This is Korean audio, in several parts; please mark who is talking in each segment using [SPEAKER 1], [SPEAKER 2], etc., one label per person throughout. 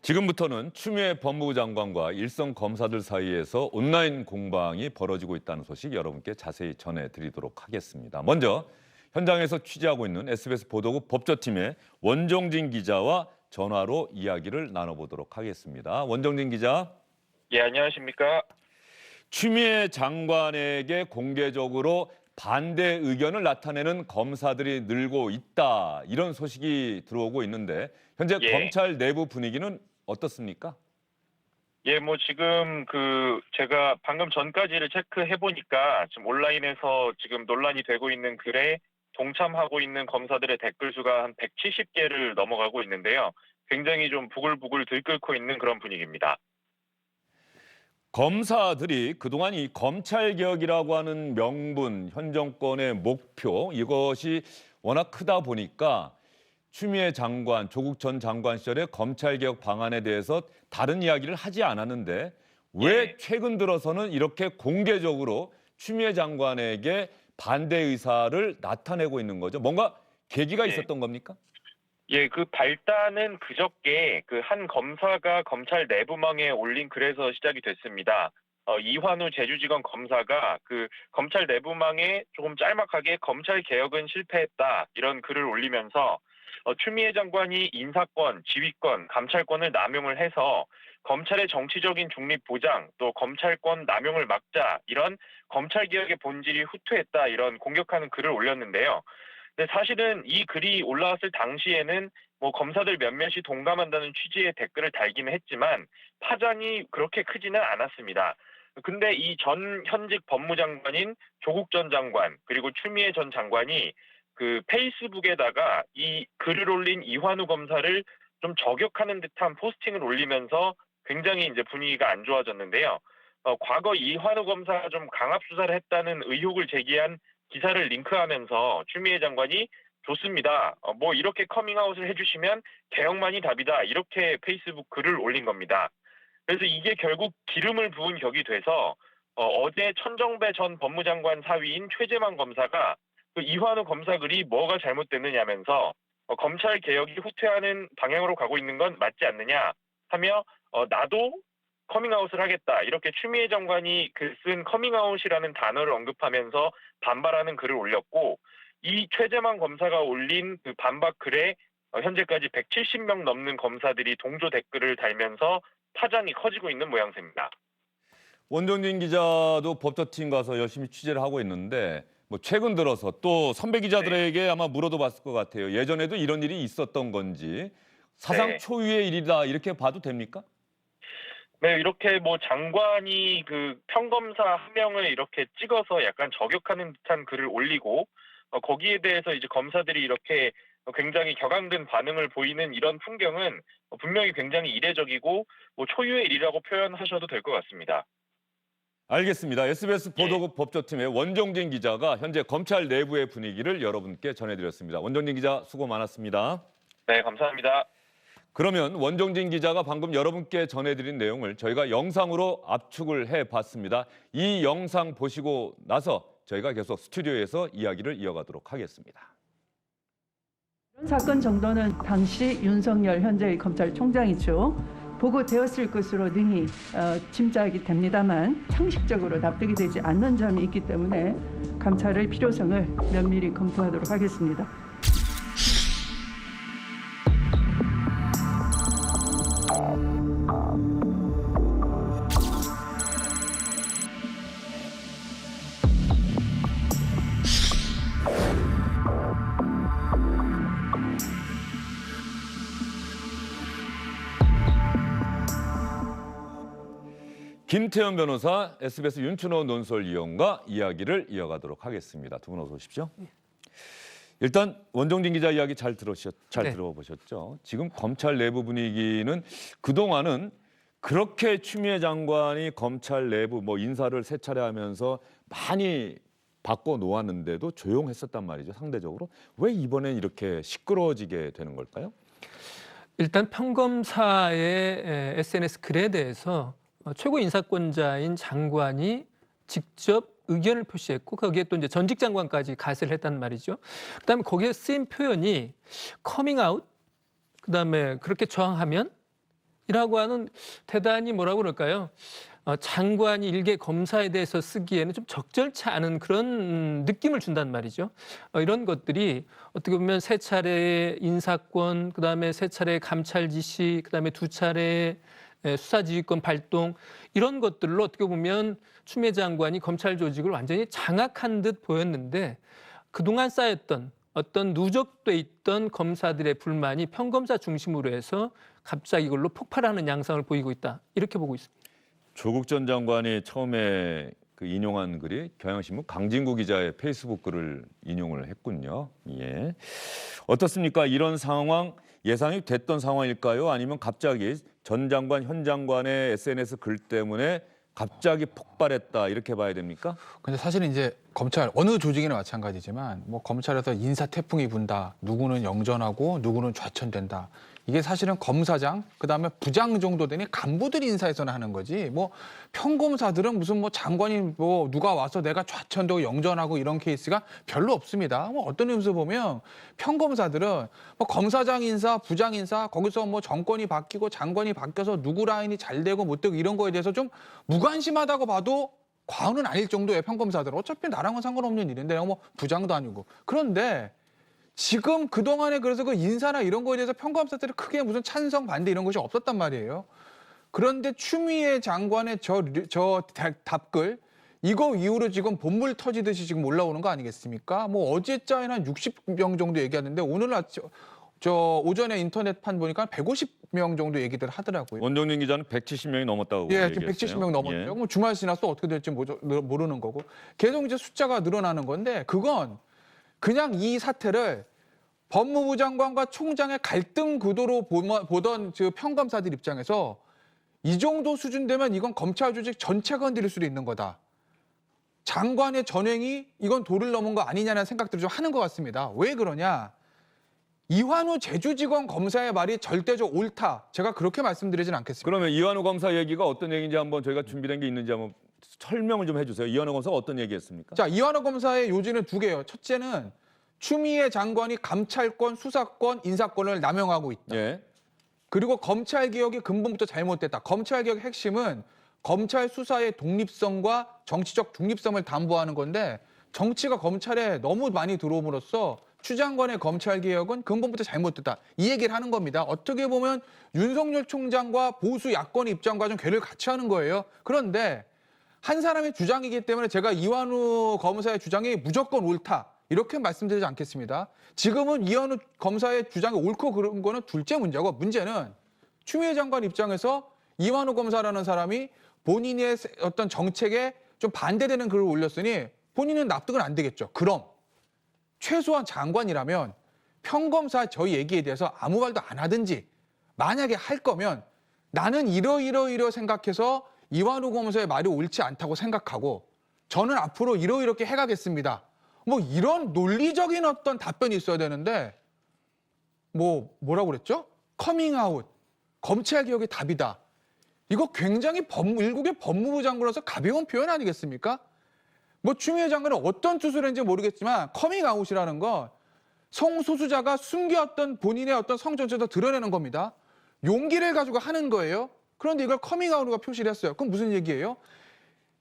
[SPEAKER 1] 지금부터는 추미애 법무부 장관과 일선 검사들 사이에서 온라인 공방이 벌어지고 있다는 소식 여러분께 자세히 전해드리도록 하겠습니다. 먼저 현장에서 취재하고 있는 SBS 보도국 법조팀의 원종진 기자와 전화로 이야기를 나눠보도록 하겠습니다. 원종진 기자.
[SPEAKER 2] 예, 안녕하십니까?
[SPEAKER 1] 추미애 장관에게 공개적으로 반대 의견을 나타내는 검사들이 늘고 있다. 이런 소식이 들어오고 있는데 현재
[SPEAKER 2] 예.
[SPEAKER 1] 검찰 내부 분위기는 어떻습니까?
[SPEAKER 2] 예, 지금 제가 방금 전까지를 체크해 보니까 지금 온라인에서 지금 논란이 되고 있는 글에 동참하고 있는 검사들의 댓글 수가 한 170개를 넘어가고 있는데요. 굉장히 좀 부글부글 들끓고 있는 그런 분위기입니다.
[SPEAKER 1] 검사들이 그동안 이 검찰개혁이라고 하는 명분, 현 정권의 목표 이것이 워낙 크다 보니까 추미애 장관, 조국 전 장관 시절의 검찰개혁 방안에 대해서 다른 이야기를 하지 않았는데 왜 최근 들어서는 이렇게 공개적으로 추미애 장관에게 반대 의사를 나타내고 있는 거죠? 뭔가 계기가 있었던 겁니까?
[SPEAKER 2] 예, 그 발단은 그저께 한 검사가 검찰 내부망에 올린 글에서 시작이 됐습니다. 이환우 제주지검 검사가 검찰 내부망에 조금 짤막하게 검찰 개혁은 실패했다 이런 글을 올리면서 추미애 장관이 인사권, 지휘권, 감찰권을 남용을 해서 검찰의 정치적인 중립 보장 또 검찰권 남용을 막자 이런 검찰 개혁의 본질이 후퇴했다 이런 공격하는 글을 올렸는데요. 근데 사실은 이 글이 올라왔을 당시에는 검사들 몇몇이 동감한다는 취지의 댓글을 달기는 했지만 파장이 그렇게 크지는 않았습니다. 근데 이 현직 법무장관인 조국 전 장관 그리고 추미애 전 장관이 페이스북에다가 이 글을 올린 이환우 검사를 좀 저격하는 듯한 포스팅을 올리면서 굉장히 이제 분위기가 안 좋아졌는데요. 과거 이환우 검사가 좀 강압 수사를 했다는 의혹을 제기한 기사를 링크하면서 추미애 장관이 좋습니다. 이렇게 커밍아웃을 해주시면 개혁만이 답이다. 이렇게 페이스북 글을 올린 겁니다. 그래서 이게 결국 기름을 부은 격이 돼서 어제 천정배 전 법무장관 사위인 최재만 검사가 이환우 검사 글이 뭐가 잘못됐느냐면서 검찰 개혁이 후퇴하는 방향으로 가고 있는 건 맞지 않느냐 하며 나도 커밍아웃을 하겠다. 이렇게 추미애 장관이 쓴 커밍아웃이라는 단어를 언급하면서 반발하는 글을 올렸고 이 최재만 검사가 올린 반박 글에 현재까지 170명 넘는 검사들이 동조 댓글을 달면서 파장이 커지고 있는 모양새입니다.
[SPEAKER 1] 원종진 기자도 법조팀 가서 열심히 취재를 하고 있는데 최근 들어서 또 선배 기자들에게 아마 물어도 봤을 것 같아요. 예전에도 이런 일이 있었던 건지 사상 초유의 일이다 이렇게 봐도 됩니까?
[SPEAKER 2] 네, 이렇게 장관이 평검사 한 명을 이렇게 찍어서 약간 저격하는 듯한 글을 올리고 거기에 대해서 이제 검사들이 이렇게 굉장히 격앙된 반응을 보이는 이런 풍경은 분명히 굉장히 이례적이고 초유의 일이라고 표현하셔도 될 것 같습니다.
[SPEAKER 1] 알겠습니다. SBS 보도국 법조팀의 원종진 기자가 현재 검찰 내부의 분위기를 여러분께 전해드렸습니다. 원종진 기자 수고 많았습니다.
[SPEAKER 2] 네, 감사합니다.
[SPEAKER 1] 그러면 원종진 기자가 방금 여러분께 전해드린 내용을 저희가 영상으로 압축을 해봤습니다. 이 영상 보시고 나서 저희가 계속 스튜디오에서 이야기를 이어가도록 하겠습니다.
[SPEAKER 3] 이런 사건 정도는 당시 윤석열 현재의 검찰총장이죠. 보고되었을 것으로 능히 짐작이 됩니다만 상식적으로 납득이 되지 않는 점이 있기 때문에 감찰의 필요성을 면밀히 검토하도록 하겠습니다.
[SPEAKER 1] 김태현 변호사, SBS 윤춘호 논설위원과 이야기를 이어가도록 하겠습니다. 두 분 어서 오십시오. 일단 원종진 기자 이야기 잘 들어보셨죠? 지금 검찰 내부 분위기는 그동안은 그렇게 추미애 장관이 검찰 내부 인사를 세 차례 하면서 많이 바꿔 놓았는데도 조용했었단 말이죠, 상대적으로. 왜 이번엔 이렇게 시끄러워지게 되는 걸까요?
[SPEAKER 4] 일단 평검사의 SNS 글에 대해서 최고 인사권자인 장관이 직접 의견을 표시했고 거기에 또 이제 전직 장관까지 가세를 했단 말이죠. 그다음에 거기에 쓰인 표현이 커밍아웃, 그다음에 그렇게 저항하면 이라고 하는 대단히 뭐라고 그럴까요? 장관이 일개 검사에 대해서 쓰기에는 좀 적절치 않은 그런 느낌을 준단 말이죠. 이런 것들이 어떻게 보면 세 차례의 인사권, 그다음에 세 차례의 감찰 지시, 그다음에 두 차례의 수사지휘권 발동 이런 것들로 어떻게 보면 추미애 장관이 검찰 조직을 완전히 장악한 듯 보였는데 그동안 쌓였던 어떤 누적돼 있던 검사들의 불만이 평검사 중심으로 해서 갑자기 이걸로 폭발하는 양상을 보이고 있다. 이렇게 보고 있습니다.
[SPEAKER 1] 조국 전 장관이 처음에 그 인용한 글이 경향신문 강진구 기자의 페이스북 글을 인용을 했군요. 예. 어떻습니까? 이런 상황 예상이 됐던 상황일까요? 아니면 갑자기 전 장관, 현 장관의 SNS 글 때문에 갑자기 폭발했다 이렇게 봐야 됩니까?
[SPEAKER 5] 근데 사실은 이제 검찰 어느 조직이나 마찬가지지만 뭐 검찰에서 인사 태풍이 분다. 누구는 영전하고 누구는 좌천된다. 이게 사실은 검사장 그다음에 부장 정도 되니 간부들 인사에서는 하는 거지. 뭐 평검사들은 무슨 뭐 장관이 뭐 누가 와서 내가 좌천되고 영전하고 이런 케이스가 별로 없습니다. 뭐 어떤 의미에서 보면 평검사들은 뭐 검사장 인사, 부장 인사 거기서 뭐 정권이 바뀌고 장관이 바뀌어서 누구 라인이 잘 되고 못 되고 이런 거에 대해서 좀 무관심하다고 봐도 과언은 아닐 정도의 평검사들. 어차피 나랑은 상관없는 일인데 내가 뭐 부장도 아니고. 그런데 지금 그동안에 그래서 그 인사나 이런 거에 대해서 평검사들이 크게 무슨 찬성 반대 이런 것이 없었단 말이에요. 그런데 추미애 장관의 저 답글 이거 이후로 지금 본물 터지듯이 지금 올라오는 거 아니겠습니까? 뭐 어제자에는 한 60명 정도 얘기하는데 오늘 아침 저 오전에 인터넷판 보니까 150명 정도 얘기들 하더라고요.
[SPEAKER 1] 원정민 기자는 170명이 넘었다고
[SPEAKER 5] 예,
[SPEAKER 1] 얘기했어요.
[SPEAKER 5] 지금 170명 넘었죠.
[SPEAKER 1] 예.
[SPEAKER 5] 뭐 주말 지나서 어떻게 될지 모르는 거고. 계속 이제 숫자가 늘어나는 건데 그건 그냥 이 사태를 법무부 장관과 총장의 갈등 구도로 보던 그 평검사들 입장에서 이 정도 수준 되면 이건 검찰 조직 전체가 흔들릴 수도 있는 거다. 장관의 전횡이 이건 도를 넘은 거 아니냐는 생각들을 좀 하는 것 같습니다. 왜 그러냐? 이완우 제주지검 검사의 말이 절대적 옳다. 제가 그렇게 말씀드리진 않겠습니다.
[SPEAKER 1] 그러면 이완우 검사 얘기가 어떤 얘기인지 한번 저희가 준비된 게 있는지 한번 설명을 좀 해주세요. 이완우 검사가 어떤 얘기했습니까?
[SPEAKER 5] 자, 이완우 검사의 요지는 두 개예요. 첫째는 추미애 장관이 감찰권, 수사권, 인사권을 남용하고 있다.
[SPEAKER 1] 예.
[SPEAKER 5] 그리고 검찰 개혁이 근본부터 잘못됐다. 검찰 개혁의 핵심은 검찰 수사의 독립성과 정치적 중립성을 담보하는 건데 정치가 검찰에 너무 많이 들어옴으로써 추 장관의 검찰 개혁은 근본부터 잘못됐다. 이 얘기를 하는 겁니다. 어떻게 보면 윤석열 총장과 보수 야권 입장과 좀 괴를 같이 하는 거예요. 그런데 한 사람의 주장이기 때문에 제가 이완우 검사의 주장이 무조건 옳다. 이렇게 말씀드리지 않겠습니다. 지금은 이완우 검사의 주장이 옳고 그런 거는 둘째 문제고 문제는 추미애 장관 입장에서 이완우 검사라는 사람이 본인의 어떤 정책에 좀 반대되는 글을 올렸으니 본인은 납득은 안 되겠죠. 그럼 최소한 장관이라면 평검사 저 얘기에 대해서 아무 말도 안 하든지 만약에 할 거면 나는 이러 생각해서 이완우 검사의 말이 옳지 않다고 생각하고 저는 앞으로 이렇게 해가겠습니다. 뭐 이런 논리적인 어떤 답변이 있어야 되는데 뭐라고 그랬죠? 커밍아웃, 검찰 개혁의 답이다. 이거 굉장히 일국의 법무부 장관으로서 가벼운 표현 아니겠습니까? 뭐 추미애 장관은 어떤 뜻을 했는지 모르겠지만 커밍아웃이라는 건 성소수자가 숨겨왔던 본인의 어떤 성정체도 드러내는 겁니다. 용기를 가지고 하는 거예요. 그런데 이걸 커밍아웃으로 표시를 했어요. 그럼 무슨 얘기예요?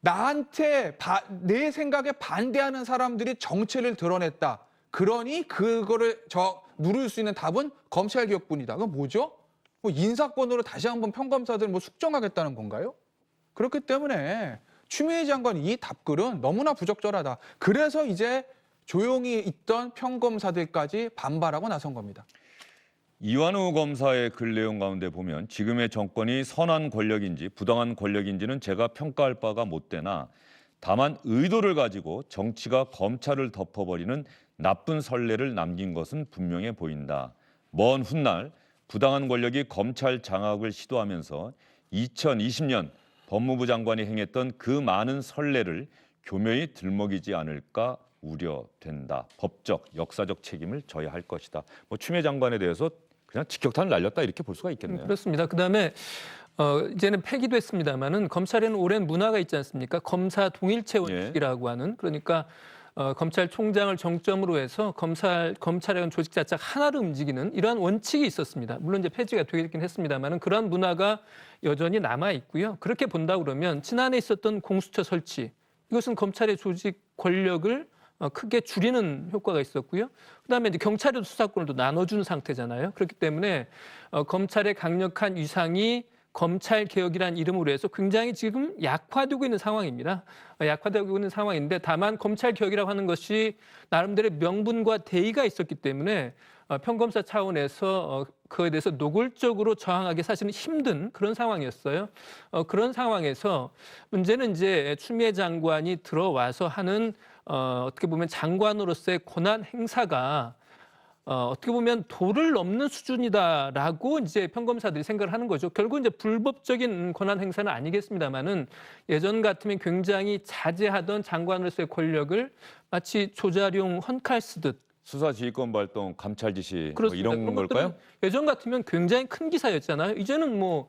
[SPEAKER 5] 나한테 내 생각에 반대하는 사람들이 정체를 드러냈다. 그러니 그거를 누릴 수 있는 답은 검찰개혁뿐이다. 그건 뭐죠? 뭐 인사권으로 다시 한번 평검사들 뭐 숙정하겠다는 건가요? 그렇기 때문에 추미애 장관 이 답글은 너무나 부적절하다. 그래서 이제 조용히 있던 평검사들까지 반발하고 나선 겁니다.
[SPEAKER 1] 이완우 검사의 글 내용 가운데 보면 지금의 정권이 선한 권력인지 부당한 권력인지는 제가 평가할 바가 못 되나 다만 의도를 가지고 정치가 검찰을 덮어버리는 나쁜 선례를 남긴 것은 분명해 보인다. 먼 훗날 부당한 권력이 검찰 장악을 시도하면서 2020년 법무부 장관이 행했던 그 많은 선례를 교묘히 들먹이지 않을까 우려된다. 법적, 역사적 책임을 져야 할 것이다. 뭐 추미애 장관에 대해서 그냥 직격탄을 날렸다 이렇게 볼 수가 있겠네요.
[SPEAKER 4] 그렇습니다. 그다음에 이제는 폐기도 했습니다마는 검찰에는 오랜 문화가 있지 않습니까? 검사 동일체 원칙이라고 하는 그러니까 검찰총장을 정점으로 해서 검찰의 조직 자체가 하나로 움직이는 이러한 원칙이 있었습니다. 물론 이제 폐지가 되긴 했습니다만은 그러한 문화가 여전히 남아 있고요. 그렇게 본다 그러면 지난해 있었던 공수처 설치 이것은 검찰의 조직 권력을 크게 줄이는 효과가 있었고요. 그다음에 이제 경찰에도 수사권을 또 나눠준 상태잖아요. 그렇기 때문에 검찰의 강력한 위상이 검찰 개혁이라는 이름으로 해서 굉장히 지금 약화되고 있는 상황입니다. 약화되고 있는 상황인데 다만 검찰 개혁이라고 하는 것이 나름대로 명분과 대의가 있었기 때문에 평검사 차원에서 그에 대해서 노골적으로 저항하기 사실은 힘든 그런 상황이었어요. 그런 상황에서 문제는 이제 추미애 장관이 들어와서 하는 어떻게 보면 장관으로서의 권한 행사가 어떻게 보면 도를 넘는 수준이다라고 이제 평검사들이 생각을 하는 거죠. 결국 이제 불법적인 권한 행사는 아니겠습니다만은 예전 같으면 굉장히 자제하던 장관으로서의 권력을 마치 조자룡 헌칼 쓰듯
[SPEAKER 1] 수사 지휘권 발동, 감찰 지시 뭐
[SPEAKER 4] 그렇습니다.
[SPEAKER 1] 이런
[SPEAKER 4] 그런
[SPEAKER 1] 걸까요?
[SPEAKER 4] 것들은 예전 같으면 굉장히 큰 기사였잖아요. 이제는 뭐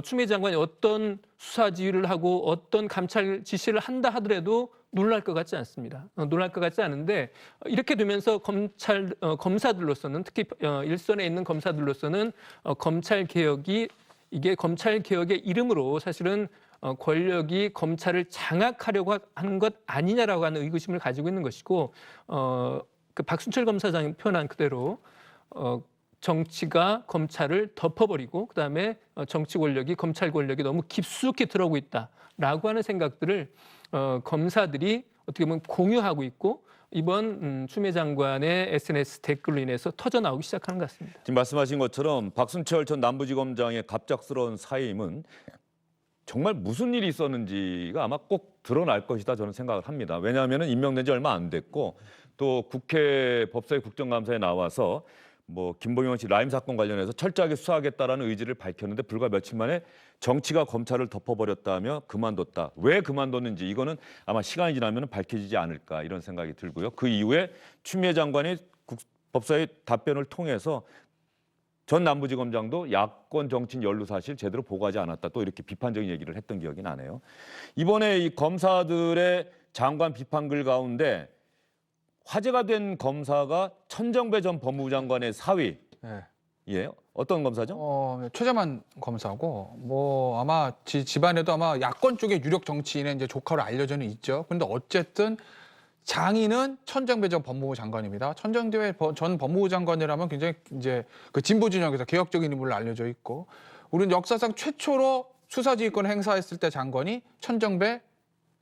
[SPEAKER 4] 추미애 장관이 어떤 수사 지휘를 하고 어떤 감찰 지시를 한다 하더라도 놀랄 것 같지 않습니다. 놀랄 것 같지 않은데 이렇게 되면서 검사들로서는 특히 일선에 있는 검사들로서는 검찰 개혁이 이게 검찰 개혁의 이름으로 사실은 권력이 검찰을 장악하려고 하는 것 아니냐라고 하는 의구심을 가지고 있는 것이고 그 박순철 검사장이 표현한 그대로 정치가 검찰을 덮어버리고 그다음에 정치 권력이 검찰 권력이 너무 깊숙이 들어오고 있다라고 하는 생각들을 검사들이 어떻게 보면 공유하고 있고 이번 추미애 장관의 SNS 댓글로 인해서 터져나오기 시작하는 것 같습니다.
[SPEAKER 1] 지금 말씀하신 것처럼 박순철 전 남부지검장의 갑작스러운 사임은 정말 무슨 일이 있었는지가 아마 꼭 드러날 것이다 저는 생각을 합니다. 왜냐하면 임명된 지 얼마 안 됐고 또 국회 법사위 국정감사에 나와서 뭐 김봉현 씨 라임 사건 관련해서 철저하게 수사하겠다라는 의지를 밝혔는데 불과 며칠 만에 정치가 검찰을 덮어버렸다며 그만뒀다. 왜 그만뒀는지 이거는 아마 시간이 지나면 밝혀지지 않을까 이런 생각이 들고요. 그 이후에 추미애 장관이 법사위 답변을 통해서 전 남부지검장도 야권 정치인 연루 사실 제대로 보고하지 않았다. 또 이렇게 비판적인 얘기를 했던 기억이 나네요. 이번에 이 검사들의 장관 비판글 가운데 화제가 된 검사가 천정배 전 법무부 장관의 사위.
[SPEAKER 5] 네.
[SPEAKER 1] 예, 어떤 검사죠?
[SPEAKER 5] 최재만 검사고 뭐 아마 집안에도 아마 야권 쪽의 유력 정치인의 이제 조카로 알려져는 있죠. 근데 어쨌든 장인은 천정배 전 법무부 장관입니다. 천정배 전 법무부 장관이라면 굉장히 이제 그 진보 진영에서 개혁적인 인물로 알려져 있고 우리는 역사상 최초로 수사지휘권 행사했을 때 장관이 천정배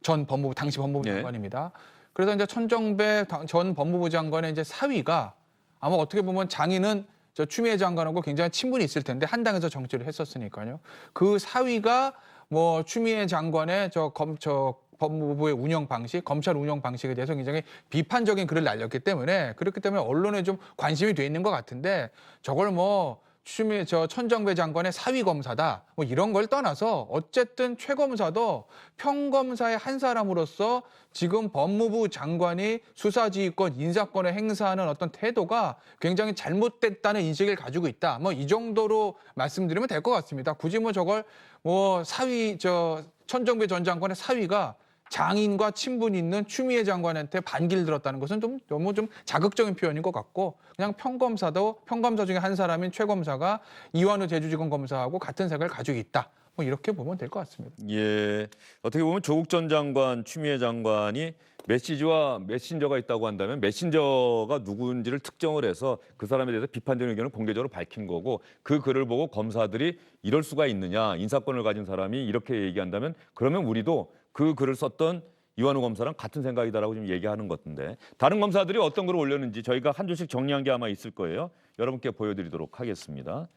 [SPEAKER 5] 전 법무부 당시 법무부
[SPEAKER 1] 예.
[SPEAKER 5] 장관입니다. 그래서 이제 천정배 전 법무부 장관의 이제 사위가 아마 어떻게 보면 장인은 저 추미애 장관하고 굉장히 친분이 있을 텐데 한 당에서 정치를 했었으니까요. 그 사위가 뭐 추미애 장관의 저 법무부의 운영 방식, 검찰 운영 방식에 대해서 굉장히 비판적인 글을 날렸기 때문에 그렇기 때문에 언론에 좀 관심이 돼 있는 것 같은데 저걸 뭐 천정배 장관의 사위 검사다 뭐 이런 걸 떠나서 어쨌든 최 검사도 평검사의 한 사람으로서 지금 법무부 장관이 수사지휘권 인사권을 행사하는 어떤 태도가 굉장히 잘못됐다는 인식을 가지고 있다. 뭐 이 정도로 말씀드리면 될 것 같습니다. 굳이 뭐 저걸 뭐 천정배 전 장관의 사위가 장인과 친분이 있는 추미애 장관한테 반기를 들었다는 것은 좀 너무 좀 자극적인 표현인 것 같고 그냥 평검사 중에 한 사람인 최 검사가 이완우 제주지검 검사하고 같은 생각을 가지고 있다. 뭐 이렇게 보면 될 것 같습니다.
[SPEAKER 1] 예, 어떻게 보면 조국 전 장관, 추미애 장관이 메시지와 메신저가 있다고 한다면 메신저가 누구인지를 특정을 해서 그 사람에 대해서 비판적인 의견을 공개적으로 밝힌 거고 그 글을 보고 검사들이 이럴 수가 있느냐, 인사권을 가진 사람이 이렇게 얘기한다면 그러면 우리도 그 글을 썼던 이완우 검사랑 같은 생각이다라고 지금 얘기하는 것 같은데 다른 검사들이 어떤 글을 올렸는지 저희가 한 줄씩 정리한 게 아마 있을 거예요. 여러분께 보여드리도록 하겠습니다.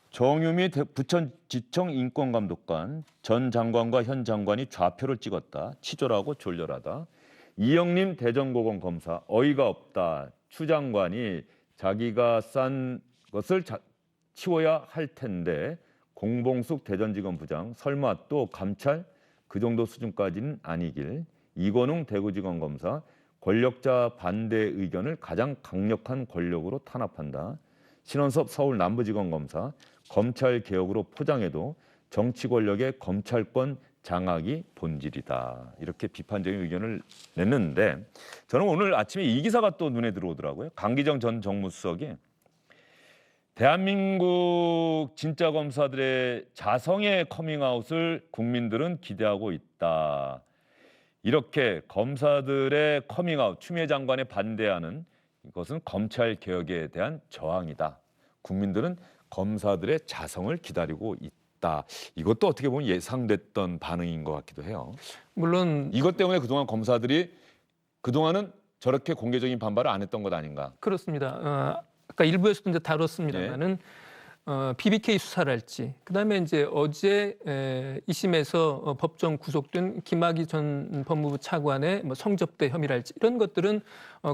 [SPEAKER 1] 정유미 부천지청 인권감독관 전 장관과 현 장관이 좌표를 찍었다. 치졸하고 졸렬하다. 이영림 대전고검 검사 어이가 없다. 추 장관이 자기가 싼 것을 치워야 할 텐데 공봉숙 대전지검 부장 설마 또 감찰 그 정도 수준까지는 아니길. 이건웅 대구지검 검사 권력자 반대 의견을 가장 강력한 권력으로 탄압한다. 신원섭 서울 남부지검 검사 검찰 개혁으로 포장해도 정치 권력의 검찰권 장악이 본질이다. 이렇게 비판적인 의견을 냈는데 저는 오늘 아침에 이 기사가 또 눈에 들어오더라고요. 강기정 전 정무수석이 대한민국 진짜 검사들의 자성의 커밍아웃을 국민들은 기대하고 있다. 이렇게 검사들의 커밍아웃, 추미애 장관에 반대하는 이것은 검찰 개혁에 대한 저항이다. 국민들은 검사들의 자성을 기다리고 있다. 이것도 어떻게 보면 예상됐던 반응인 것 같기도 해요.
[SPEAKER 4] 물론
[SPEAKER 1] 이것 때문에 그동안 검사들이 그동안은 저렇게 공개적인 반발을 안 했던 것 아닌가.
[SPEAKER 4] 그렇습니다. 아까 일부에서도 이제 다뤘습니다만은 BBK 수사랄지, 그다음에 이제 어제 2심에서 법정 구속된 김학의 전 법무부 차관의 뭐 성접대 혐의랄지 이런 것들은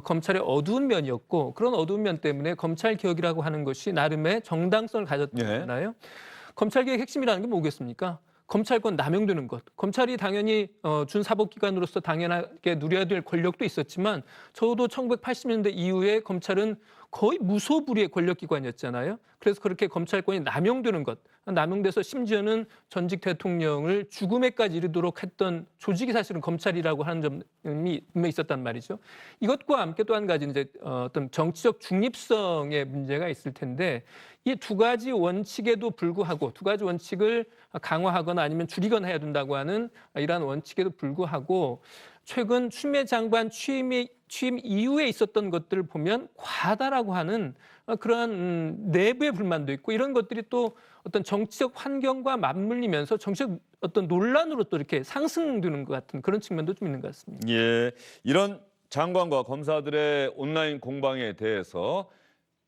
[SPEAKER 4] 검찰의 어두운 면이었고 그런 어두운 면 때문에 검찰 개혁이라고 하는 것이 나름의 정당성을 가졌잖아요. 검찰 개혁 핵심이라는 게 뭐겠습니까? 검찰권 남용되는 것. 검찰이 당연히 준사법기관으로서 당연하게 누려야 될 권력도 있었지만 적어도 1980년대 이후에 검찰은 거의 무소불위의 권력기관이었잖아요. 그래서 그렇게 검찰권이 남용되는 것, 남용돼서 심지어는 전직 대통령을 죽음에까지 이르도록 했던 조직이 사실은 검찰이라고 하는 점이 분명히 있었단 말이죠. 이것과 함께 또 한 가지 이제 어떤 정치적 중립성의 문제가 있을 텐데 이 두 가지 원칙에도 불구하고 두 가지 원칙을 강화하거나 아니면 줄이거나 해야 된다고 하는 이러한 원칙에도 불구하고 최근 추미애 장관 취임 이후에 있었던 것들을 보면 과다라고 하는 그러한 내부의 불만도 있고 이런 것들이 또 어떤 정치적 환경과 맞물리면서 정치적 어떤 논란으로 또 이렇게 상승되는 것 같은 그런 측면도 좀 있는 것 같습니다.
[SPEAKER 1] 예, 이런 장관과 검사들의 온라인 공방에 대해서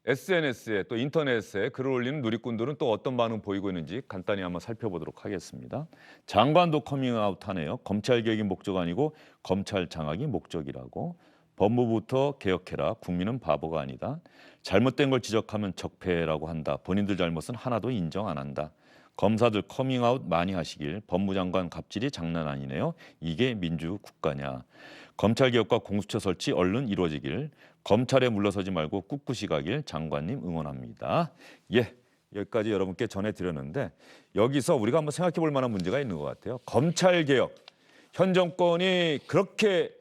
[SPEAKER 1] SNS에 또 인터넷에 글을 올리는 누리꾼들은 또 어떤 반응 보이고 있는지 간단히 한번 살펴보도록 하겠습니다. 장관도 커밍아웃하네요. 검찰 개혁이 목적 아니고 검찰 장악이 목적이라고. 법무부부터 개혁해라. 국민은 바보가 아니다. 잘못된 걸 지적하면 적폐라고 한다. 본인들 잘못은 하나도 인정 안 한다. 검사들 커밍아웃 많이 하시길. 법무장관 갑질이 장난 아니네요. 이게 민주국가냐. 검찰개혁과 공수처 설치 얼른 이루어지길. 검찰에 물러서지 말고 꿋꿋이 가길 장관님 응원합니다. 예, 여기까지 여러분께 전해드렸는데 여기서 우리가 한번 생각해 볼 만한 문제가 있는 것 같아요. 검찰개혁, 현 정권이 그렇게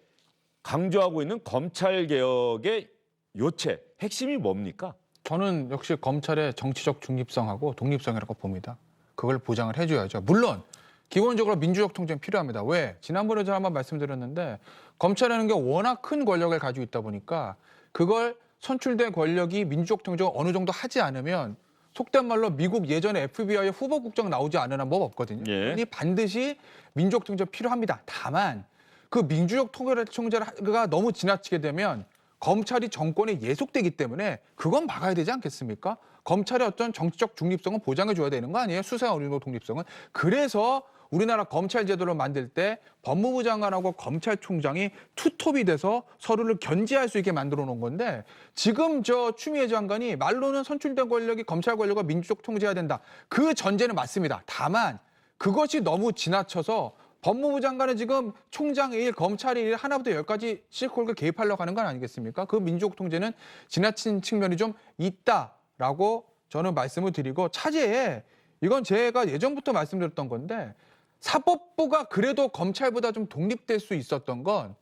[SPEAKER 1] 강조하고 있는 검찰개혁의 요체, 핵심이 뭡니까?
[SPEAKER 5] 저는 역시 검찰의 정치적 중립성하고 독립성이라고 봅니다. 그걸 보장을 해줘야죠. 물론 기본적으로 민주적 통제는 필요합니다. 왜? 지난번에 제가 한번 말씀드렸는데 검찰이라는 게 워낙 큰 권력을 가지고 있다 보니까 그걸 선출된 권력이 민주적 통제가 어느 정도 하지 않으면 속된 말로 미국 예전에 FBI 후보 국장 나오지 않은 한 법 없거든요.
[SPEAKER 1] 예.
[SPEAKER 5] 그러니 반드시 민주적 통제가 필요합니다. 다만 그 민주적 통제가 너무 지나치게 되면 검찰이 정권에 예속되기 때문에 그건 막아야 되지 않겠습니까? 검찰의 어떤 정치적 중립성은 보장해줘야 되는 거 아니에요? 수사와 어느 정도 독립성은. 그래서 우리나라 검찰 제도를 만들 때 법무부 장관하고 검찰총장이 투톱이 돼서 서로를 견제할 수 있게 만들어 놓은 건데 지금 저 추미애 장관이 말로는 선출된 권력이 검찰 권력과 민주적 통제해야 된다. 그 전제는 맞습니다. 다만 그것이 너무 지나쳐서 법무부 장관은 지금 총장의 일, 검찰의 일 하나부터 열까지 실컷 개입하려고 하는 건 아니겠습니까? 그 민주적 통제는 지나친 측면이 좀 있다라고 저는 말씀을 드리고 차제에 이건 제가 예전부터 말씀드렸던 건데 사법부가 그래도 검찰보다 좀 독립될 수 있었던 건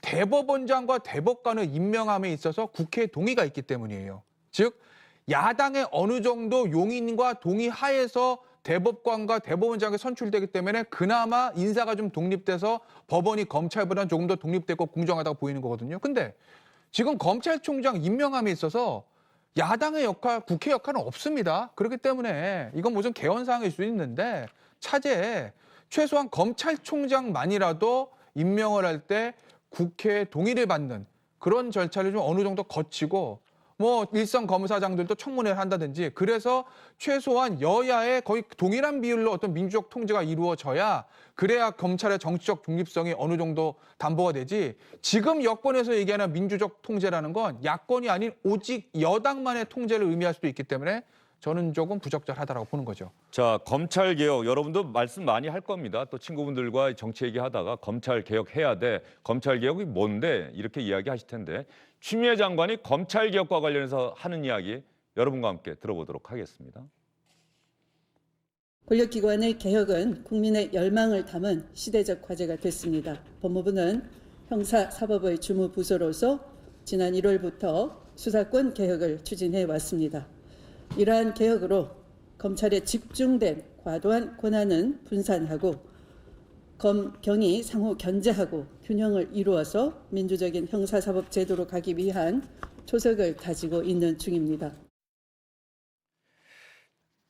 [SPEAKER 5] 대법원장과 대법관을 임명함에 있어서 국회의 동의가 있기 때문이에요. 즉 야당의 어느 정도 용인과 동의하에서 대법관과 대법원장이 선출되기 때문에 그나마 인사가 좀 독립돼서 법원이 검찰보다는 조금 더 독립되고 공정하다고 보이는 거거든요. 근데 지금 검찰총장 임명함에 있어서 야당의 역할, 국회 역할은 없습니다. 그렇기 때문에 이건 무슨 개헌사항일 수 있는데 차제에 최소한 검찰총장만이라도 임명을 할 때 국회의 동의를 받는 그런 절차를 좀 어느 정도 거치고 뭐 일선 검사장들도 청문회를 한다든지 그래서 최소한 여야의 거의 동일한 비율로 어떤 민주적 통제가 이루어져야 그래야 검찰의 정치적 중립성이 어느 정도 담보가 되지 지금 여권에서 얘기하는 민주적 통제라는 건 야권이 아닌 오직 여당만의 통제를 의미할 수도 있기 때문에 저는 조금 부적절하다고 보는 거죠.
[SPEAKER 1] 자, 검찰 개혁 여러분도 말씀 많이 할 겁니다. 또 친구분들과 정치 얘기하다가 검찰 개혁해야 돼. 검찰 개혁이 뭔데? 이렇게 이야기하실 텐데 추미애 장관이 검찰 개혁과 관련해서 하는 이야기 여러분과 함께 들어보도록 하겠습니다.
[SPEAKER 3] 권력기관의 개혁은 국민의 열망을 담은 시대적 과제가 됐습니다. 법무부는 형사사법의 주무부서로서 지난 1월부터 수사권 개혁을 추진해 왔습니다. 이러한 개혁으로 검찰에 집중된 과도한 권한은 분산하고 검경이 상호 견제하고 균형을 이루어서 민주적인 형사사법 제도로 가기 위한 초석을 다지고 있는 중입니다.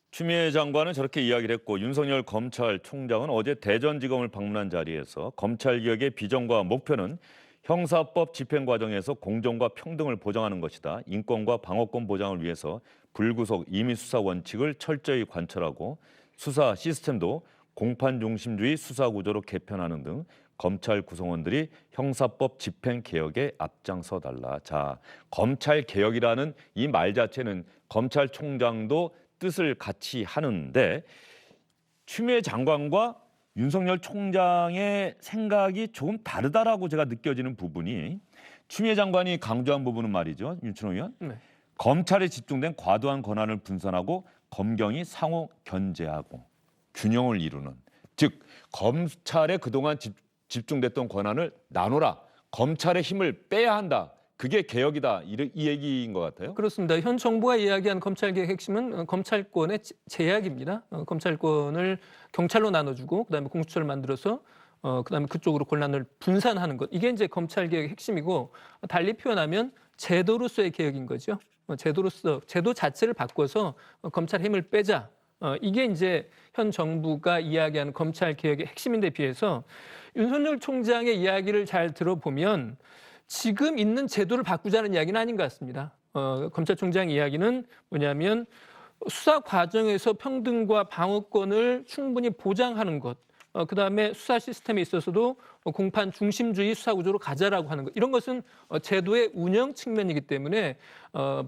[SPEAKER 1] 추미애 장관은 저렇게 이야기를 했고 윤석열 검찰총장은 어제 대전지검을 방문한 자리에서 검찰개혁의 비전과 목표는 형사법 집행 과정에서 공정과 평등을 보장하는 것이다. 인권과 방어권 보장을 위해서 불구속 임의수사 원칙을 철저히 관철하고 수사 시스템도 공판 중심주의 수사 구조로 개편하는 등 검찰 구성원들이 형사법 집행 개혁에 앞장서 달라. 자, 검찰 개혁이라는 이 말 자체는 검찰총장도 뜻을 같이 하는데 추미애 장관과 윤석열 총장의 생각이 조금 다르다라고 제가 느껴지는 부분이 추미애 장관이 강조한 부분은 말이죠. 윤춘호 의원.
[SPEAKER 4] 네.
[SPEAKER 1] 검찰에 집중된 과도한 권한을 분산하고 검경이 상호 견제하고 균형을 이루는, 즉 검찰에 그동안 집중됐던 권한을 나눠라. 검찰의 힘을 빼야 한다. 그게 개혁이다. 이 얘기인 것 같아요.
[SPEAKER 4] 그렇습니다. 현 정부가 이야기한 검찰개혁 핵심은 검찰권의 제약입니다. 검찰권을 경찰로 나눠주고 그다음에 공수처를 만들어서 그다음에 그쪽으로 권한을 분산하는 것. 이게 이제 검찰개혁의 핵심이고 달리 표현하면 제도로서의 개혁인 거죠. 제도로서 제도 자체를 바꿔서 검찰 힘을 빼자. 이게 이제 현 정부가 이야기하는 검찰개혁의 핵심인데 비해서 윤석열 총장의 이야기를 잘 들어보면 지금 있는 제도를 바꾸자는 이야기는 아닌 것 같습니다. 검찰총장 이야기는 뭐냐면 수사 과정에서 평등과 방어권을 충분히 보장하는 것, 그다음에 수사 시스템에 있어서도 공판 중심주의 수사 구조로 가자라고 하는 것. 이런 것은 제도의 운영 측면이기 때문에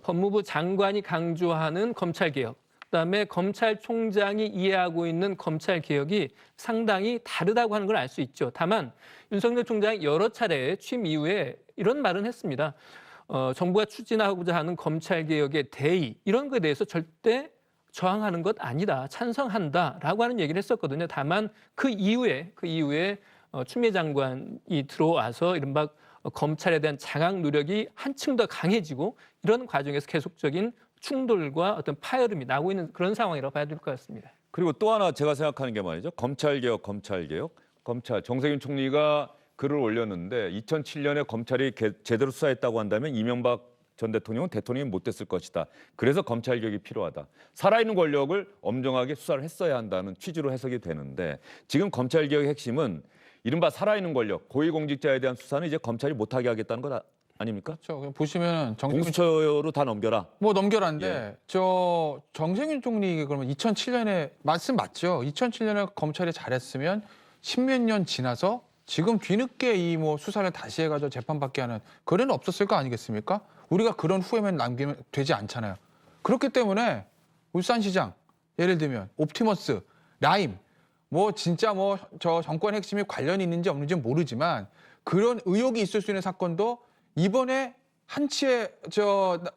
[SPEAKER 4] 법무부 장관이 강조하는 검찰개혁, 그다음에 검찰총장이 이해하고 있는 검찰개혁이 상당히 다르다고 하는 걸 알 수 있죠. 다만 윤석열 총장이 여러 차례 취임 이후에 이런 말은 했습니다. 정부가 추진하고자 하는 검찰개혁의 대의 이런 것에 대해서 절대 저항하는 것 아니다. 찬성한다라고 하는 얘기를 했었거든요. 다만 그 이후에 추미애 장관이 들어와서 이른바 검찰에 대한 장악 노력이 한층 더 강해지고 이런 과정에서 계속적인 충돌과 어떤 파열음이 나고 있는 그런 상황이라고 봐야 될 것 같습니다.
[SPEAKER 1] 그리고 또 하나 제가 생각하는 게 말이죠. 검찰개혁. 정세균 총리가 글을 올렸는데 2007년에 검찰이 제대로 수사했다고 한다면 이명박 전 대통령은 대통령이 못 됐을 것이다. 그래서 검찰개혁이 필요하다. 살아있는 권력을 엄정하게 수사를 했어야 한다는 취지로 해석이 되는데 지금 검찰개혁의 핵심은 이른바 살아있는 권력, 고위공직자에 대한 수사는 이제 검찰이 못하게 하겠다는 것 아닙니까?
[SPEAKER 5] 그렇죠. 보시면
[SPEAKER 1] 공수처로 다 넘겨라.
[SPEAKER 5] 뭐 넘겨라는데
[SPEAKER 1] 예.
[SPEAKER 5] 저 정세균 총리 그러면 2007년에 말씀 맞죠? 2007년에 검찰이 잘했으면 10몇 년 지나서 지금 뒤늦게 이 뭐 수사를 다시 해가지고 재판받게 하는 그런 없었을 거 아니겠습니까? 우리가 그런 후회만 남기면 되지 않잖아요. 그렇기 때문에 울산시장 예를 들면 옵티머스, 라임 뭐 진짜 뭐 저 정권 핵심이 관련이 있는지 없는지 모르지만 그런 의혹이 있을 수 있는 사건도 이번에 한치의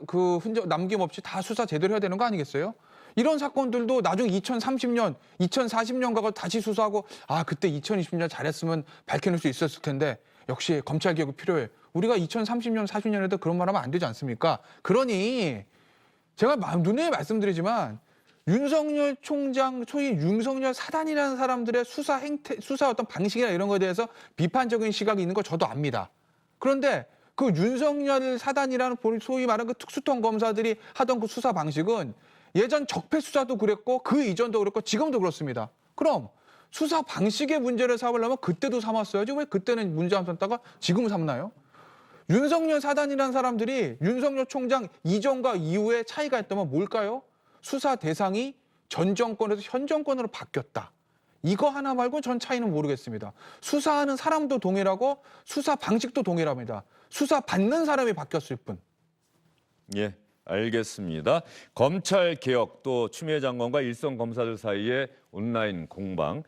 [SPEAKER 5] 그 흔적 남김없이 다 수사 제대로 해야 되는 거 아니겠어요? 이런 사건들도 나중 2030년, 2040년 가고 다시 수사하고 아 그때 2020년 잘했으면 밝혀낼 수 있었을 텐데 역시 검찰 개혁이 필요해. 우리가 2030년, 40년에도 그런 말하면 안 되지 않습니까? 그러니 제가 누누이 말씀드리지만 윤석열 총장, 소위 윤석열 사단이라는 사람들의 수사 행태, 수사 어떤 방식이나 이런 거에 대해서 비판적인 시각이 있는 거 저도 압니다. 그런데 그 윤석열 사단이라는 소위 말하는 그 특수통 검사들이 하던 그 수사 방식은 예전 적폐 수사도 그랬고 그 이전도 그랬고 지금도 그렇습니다. 그럼 수사 방식의 문제를 삼으려면 그때도 삼았어야지 왜 그때는 문제 안 삼다가 지금 삼나요? 윤석열 사단이라는 사람들이 윤석열 총장 이전과 이후에 차이가 있다면 뭘까요? 수사 대상이 전 정권에서 현 정권으로 바뀌었다. 이거 하나 말고 전 차이는 모르겠습니다. 수사하는 사람도 동일하고 수사 방식도 동일합니다. 수사 받는 사람이 바뀌었을 뿐.
[SPEAKER 1] 예, 알겠습니다. 검찰 개혁 또 추미애 장관과 일선 검사들 사이의 온라인 공방.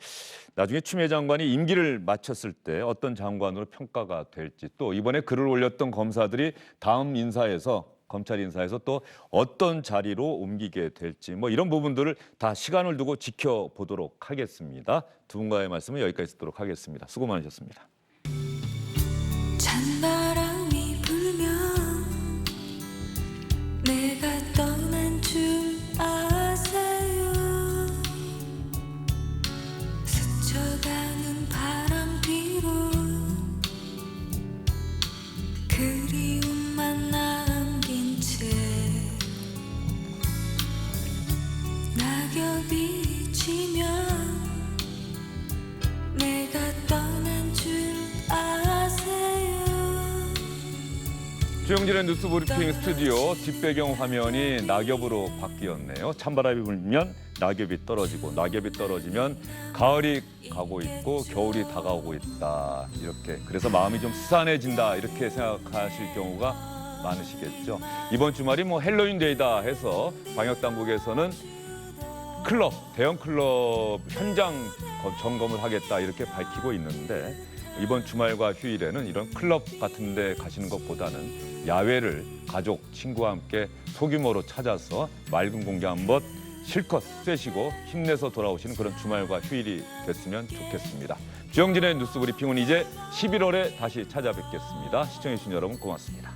[SPEAKER 1] 나중에 추미애 장관이 임기를 마쳤을 때 어떤 장관으로 평가가 될지 또 이번에 글을 올렸던 검사들이 다음 인사에서 검찰 인사에서 또 어떤 자리로 옮기게 될지 뭐 이런 부분들을 다 시간을 두고 지켜보도록 하겠습니다. 두 분과의 말씀은 여기까지 듣도록 하겠습니다. 수고 많으셨습니다.
[SPEAKER 6] 찬바람이 불면 내가 떠난 줄 아세요. 스쳐가는 바람 뒤로 그리움만 남긴 채 낙엽이 지면 내가 떠난 줄 아세요.
[SPEAKER 1] 주영진의 뉴스 브리핑 스튜디오 뒷배경 화면이 낙엽으로 바뀌었네요. 찬바람이 불면 낙엽이 떨어지고 낙엽이 떨어지면 가을이 가고 있고 겨울이 다가오고 있다. 이렇게 그래서 마음이 좀 스산해진다 이렇게 생각하실 경우가 많으시겠죠. 이번 주말이 뭐 헬로윈 데이다 해서 방역 당국에서는 클럽, 대형 클럽 현장 점검을 하겠다 이렇게 밝히고 있는데 이번 주말과 휴일에는 이런 클럽 같은 데 가시는 것보다는 야외를 가족, 친구와 함께 소규모로 찾아서 맑은 공기 한번 실컷 쐬시고 힘내서 돌아오시는 그런 주말과 휴일이 됐으면 좋겠습니다. 주영진의 뉴스 브리핑은 이제 11월에 다시 찾아뵙겠습니다. 시청해주신 여러분 고맙습니다.